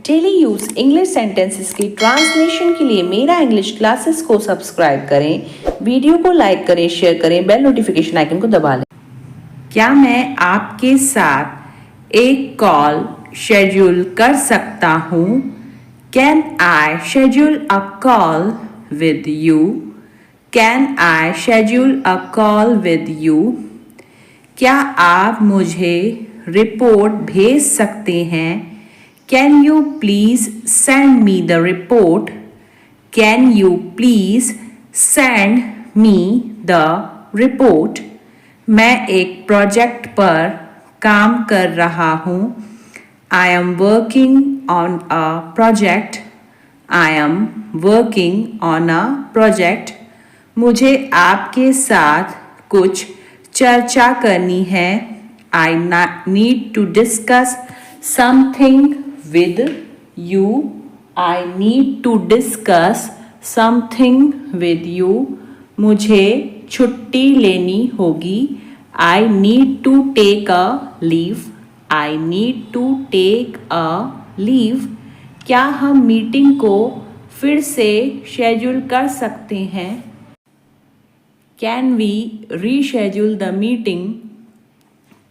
Daily use English sentences के translation के लिए मेरा इंग्लिश क्लासेस को सब्सक्राइब करें, वीडियो को लाइक करें, शेयर करें, बेल नोटिफिकेशन आइकन को दबा लें। क्या मैं आपके साथ एक कॉल शेड्यूल कर सकता हूँ? Can I schedule a call with you? Can I schedule a call with you? क्या आप मुझे रिपोर्ट भेज सकते हैं? Can you please send me the report? Can you please send me the report? मैं एक प्रोजेक्ट पर काम कर रहा हूँ. I am working on a project. I am working on a project. मुझे आपके साथ कुछ चर्चा करनी है. I need to discuss something with you. I need to discuss something with you. मुझे छुट्टी लेनी होगी. I need to take a leave. I need to take a leave. क्या हम मीटिंग को फिर से शेड्यूल कर सकते हैं? Can we reschedule the meeting?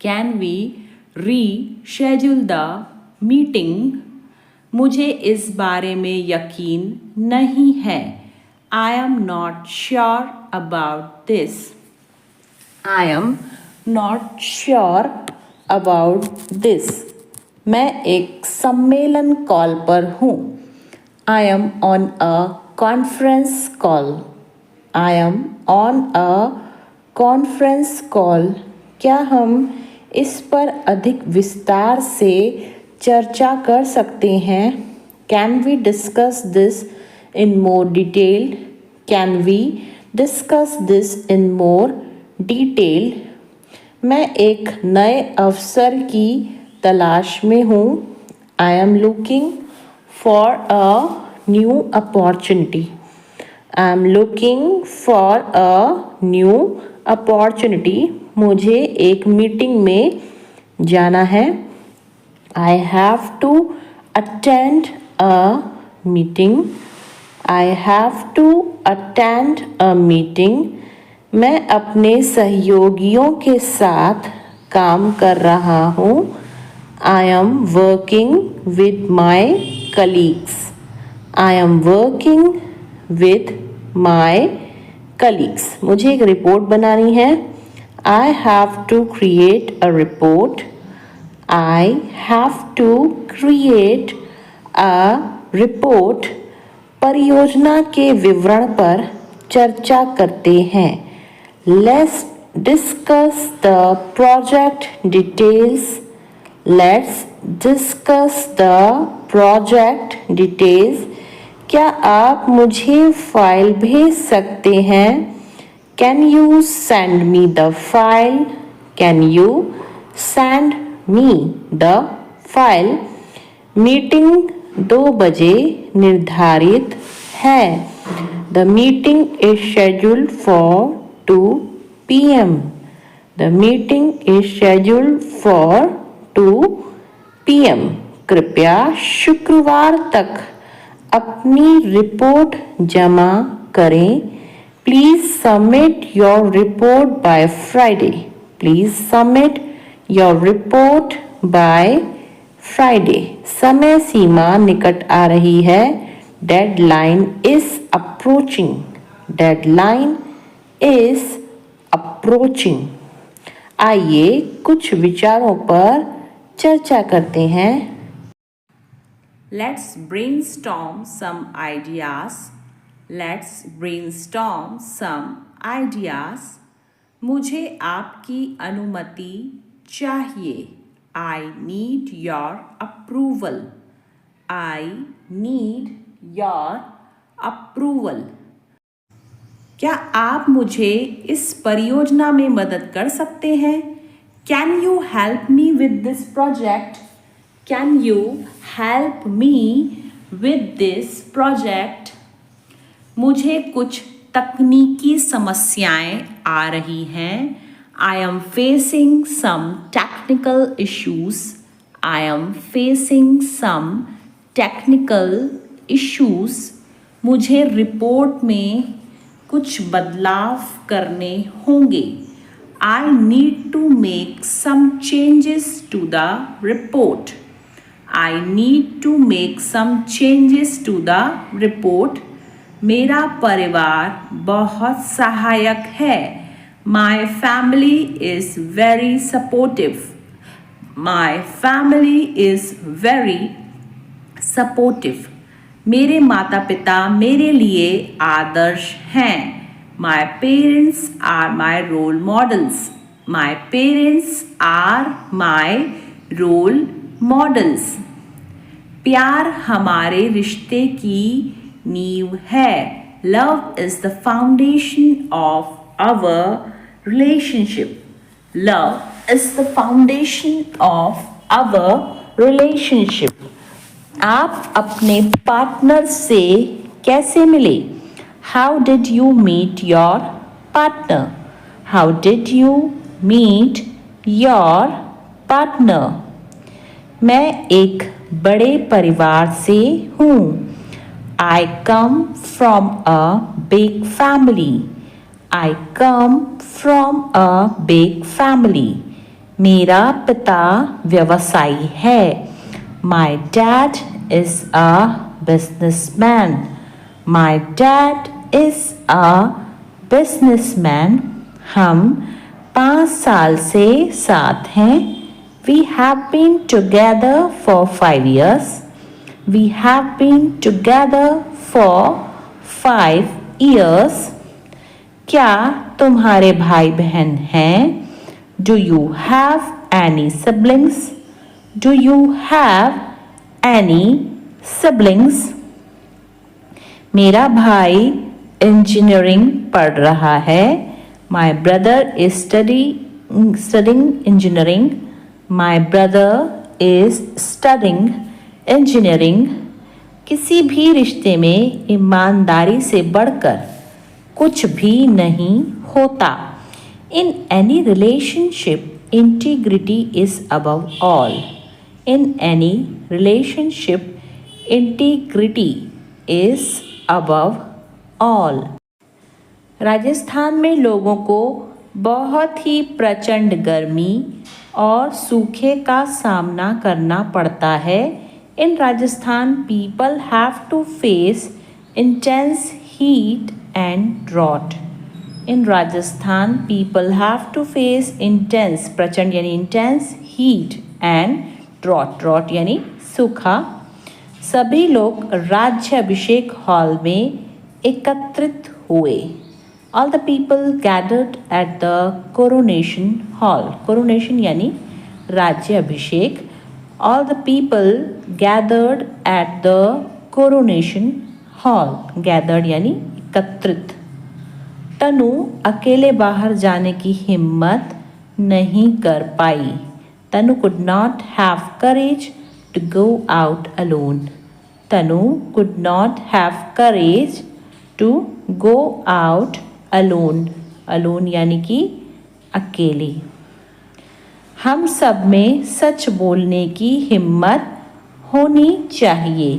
Can we reschedule the meeting? मुझे इस बारे में यकीन नहीं है. I am not sure about this. I am not sure about this. मैं एक सम्मेलन कॉल पर हूँ. I am on a conference call. I am on a conference call. क्या हम इस पर अधिक विस्तार से चर्चा कर सकते हैं? Can we discuss this in more detail? Can we discuss this in more detail? मैं एक नए अवसर की तलाश में हूँ. I am looking for a new opportunity. I am looking for a new opportunity. मुझे एक मीटिंग में जाना है. I have to attend a meeting. I have to attend a meeting. मैं अपने सहयोगियों के साथ काम कर रहा हूँ. I am working with my colleagues. I am working with my colleagues. मुझे एक रिपोर्ट बनानी है. I have to create a report. I have to create a report. परियोजना के विवरण पर चर्चा करते हैं. Let's discuss the project details. Let's discuss the project details. क्या आप मुझे फाइल भेज सकते हैं? Can you send me the file? Can you send me the file? Meeting 2 बजे निर्धारित है. The meeting is scheduled for 2 p.m. The meeting is scheduled for 2 p.m. कृपया शुक्रवार तक अपनी रिपोर्ट जमा करें. Please submit your report by Friday. Please submit your report by Friday. समय सीमा निकट आ रही है. Deadline is approaching. Deadline is approaching. आइए कुछ विचारों पर चर्चा करते हैं. Let's brainstorm some ideas. Let's brainstorm some ideas. मुझे आपकी अनुमति चाहिए. I need your approval. I need your approval. क्या आप मुझे इस परियोजना में मदद कर सकते हैं? Can you help me with this project? Can you help me with this project? मुझे कुछ तकनीकी समस्याएं आ रही हैं. I am facing some technical issues. I am facing some technical issues, मुझे रिपोर्ट में कुछ बदलाव करने होंगे। I need to make some changes to the report. I need to make some changes to the report. मेरा परिवार बहुत सहायक है। My family is very supportive. My family is very supportive. मेरे माता पिता मेरे लिए आदर्श हैं। My parents are my role models. My parents are my role models. प्यार हमारे रिश्ते की नींव है। Love is the foundation of our relationship. Love is the foundation of our relationship. आप अपने पार्टनर से कैसे मिले? How did you meet your partner? How did you meet your partner? मैं एक बड़े परिवार से हूँ। I come from a big family. I come from a big family. मेरा पिता व्यवसायी है। My dad is a businessman. My dad is a businessman. हम 5 साल से साथ हैं। We have been together for 5 years. We have been together for 5 years. क्या तुम्हारे भाई बहन हैं? Do you have any siblings? Do you have any siblings? मेरा भाई इंजीनियरिंग पढ़ रहा है। My brother is studying engineering. My brother is studying engineering. किसी भी रिश्ते में ईमानदारी से बढ़कर कुछ भी नहीं होता। In any relationship, integrity is above all. In any relationship, integrity is above all. Rajasthan में लोगों को बहुत ही प्रचंड गर्मी और सूखे का सामना करना पड़ता है। In Rajasthan, people have to face intense heat and drought. In Rajasthan, people have to face intense, प्रचंड यानी intense heat and ड्रॉट यानी सूखा। सभी लोग राज्याभिषेक हॉल में एकत्रित हुए। All the people gathered at the coronation hall. Coronation यानी राज्याभिषेक। All the people gathered at the coronation hall. Gathered यानी एकत्रित। तनु अकेले बाहर जाने की हिम्मत नहीं कर पाई। Tanu could not have courage to go out alone. Tanu could not have courage to go out alone. Alone यानी कि अकेली। हम सब में सच बोलने की हिम्मत होनी चाहिए।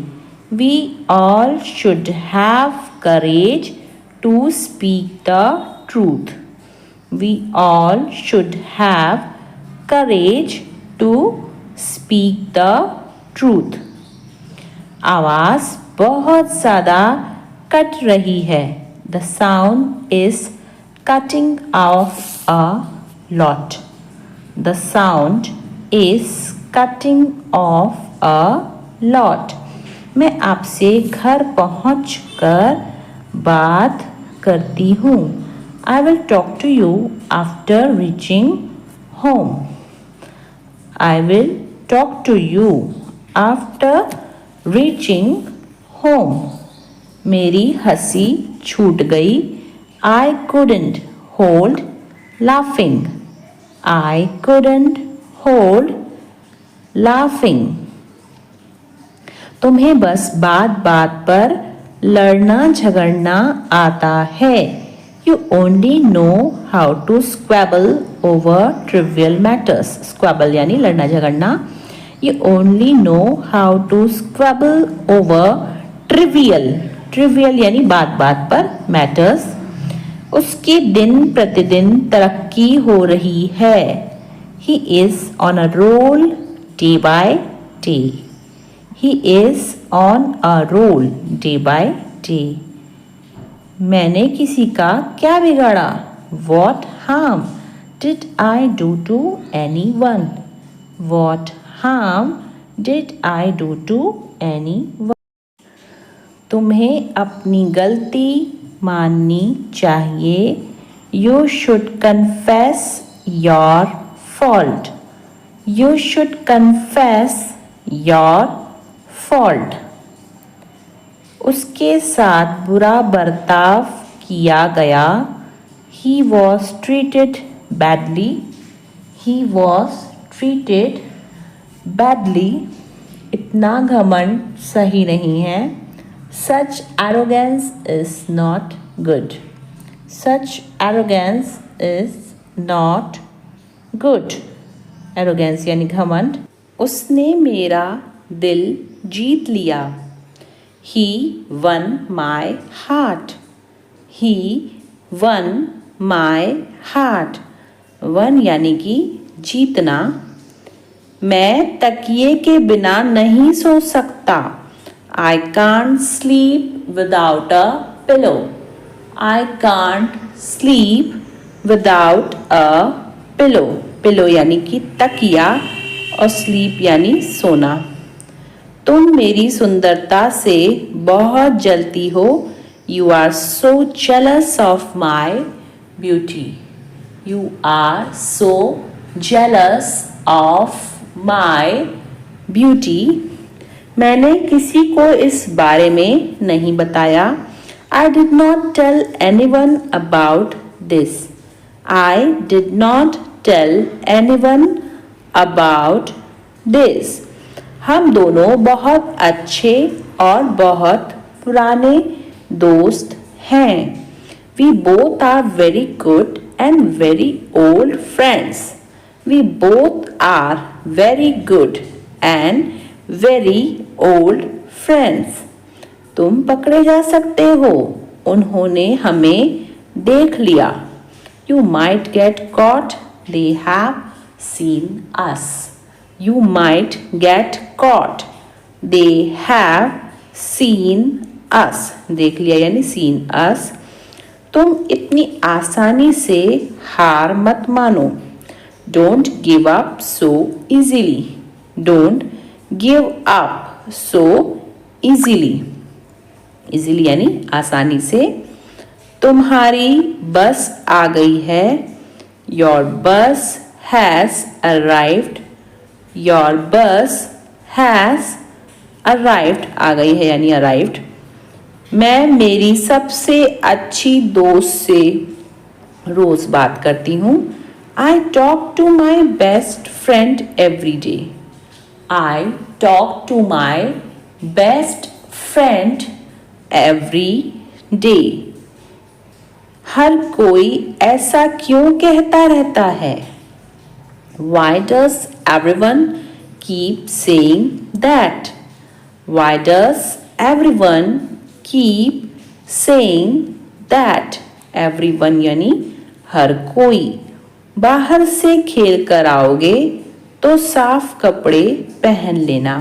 We all should have courage to speak the truth. We all should have courage to speak the truth. आवाज़ बहुत ज़्यादा कट रही है। The sound is cutting off a lot. The sound is cutting off a lot. मैं आपसे घर पहुंचकर बात करती हूँ। I will talk to you after reaching home. I will talk to you after reaching home. मेरी हंसी छूट गई। I couldn't hold laughing. I couldn't hold laughing. तुम्हें बस बात बात पर लड़ना झगड़ना आता है। You only know how to squabble over trivial matters. Squabble यानी लड़ना झगड़ना। You only know how to squabble over trivial यानी बात बात पर matters. उसकी दिन प्रतिदिन तरक्की हो रही है. He is on a roll day by day. He is on a roll day by day. मैंने किसी का क्या बिगाड़ा? What harm did I do to anyone? What harm did I do to anyone? तुम्हें अपनी गलती माननी चाहिए. You should confess your fault. You should confess your fault. उसके साथ बुरा बर्ताव किया गया. He was treated badly. He was treated badly. इतना घमंड सही नहीं है. Such arrogance is not good. Such arrogance is not good. Arrogance यानी घमंड. उसने मेरा दिल जीत लिया. He won my heart. He won my heart. Won यानी कि जीतना. मैं तकिए के बिना नहीं सो सकता. I can't sleep without a pillow. I can't sleep without a pillow. Pillow यानी कि तकिया और sleep यानी सोना. तुम मेरी सुंदरता से बहुत जलती हो. You are so jealous of my beauty. You are so jealous of my beauty. मैंने किसी को इस बारे में नहीं बताया. I did not tell anyone about this. I did not tell anyone about this. हम दोनों बहुत अच्छे और बहुत पुराने दोस्त हैं. We both are very good and very old friends. We both are very good and very old friends. तुम पकड़े जा सकते हो. उन्होंने हमें देख लिया. You might get caught. They have seen us. You might get caught. They have seen us. देख लिया यानी seen us. तुम इतनी आसानी से हार मत मानो. Don't give up so easily. Don't give up so easily. Easily यानी आसानी से. तुम्हारी बस आ गई है. Your bus has arrived. Your bus has arrived. आ गई है यानी arrived. मैं मेरी सबसे अच्छी दोस्त से रोज बात करती हूँ. I talk to my best friend every day. I talk to my best friend every day. हर कोई ऐसा क्यों कहता रहता है? Why does everyone keep saying that? Why does everyone keep saying that? Everyone यानी हर कोई. बाहर से खेल कर आओगे तो साफ कपड़े पहन लेना.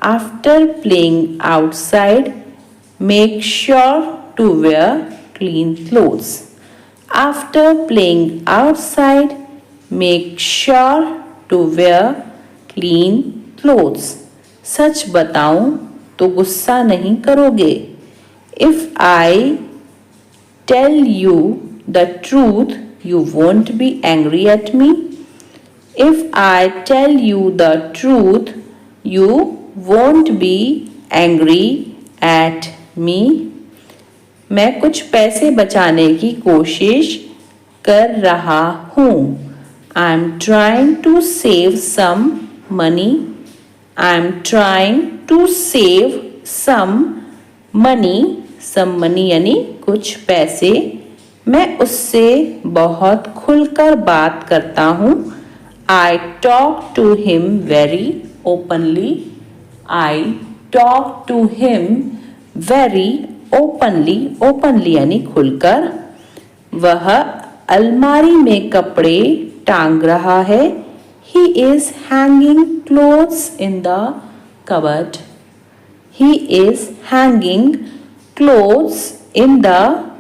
After playing outside, make sure to wear clean clothes. After playing outside, make sure to wear clean clothes. सच बताऊं तो गुस्सा नहीं करोगे. If I tell you the truth, you won't be angry at me. If I tell you the truth, you won't be angry at me. मैं कुछ पैसे बचाने की कोशिश कर रहा हूँ. I'm trying to save some money. I'm trying to save some money. Some money यानी कुछ पैसे. मैं उससे बहुत खुलकर बात करता हूँ. I talk to him very openly. I talk to him very openly. Openly यानी खुलकर. वह अलमारी में कपड़े टांग रहा है. He is hanging clothes in the cupboard. He is hanging clothes in the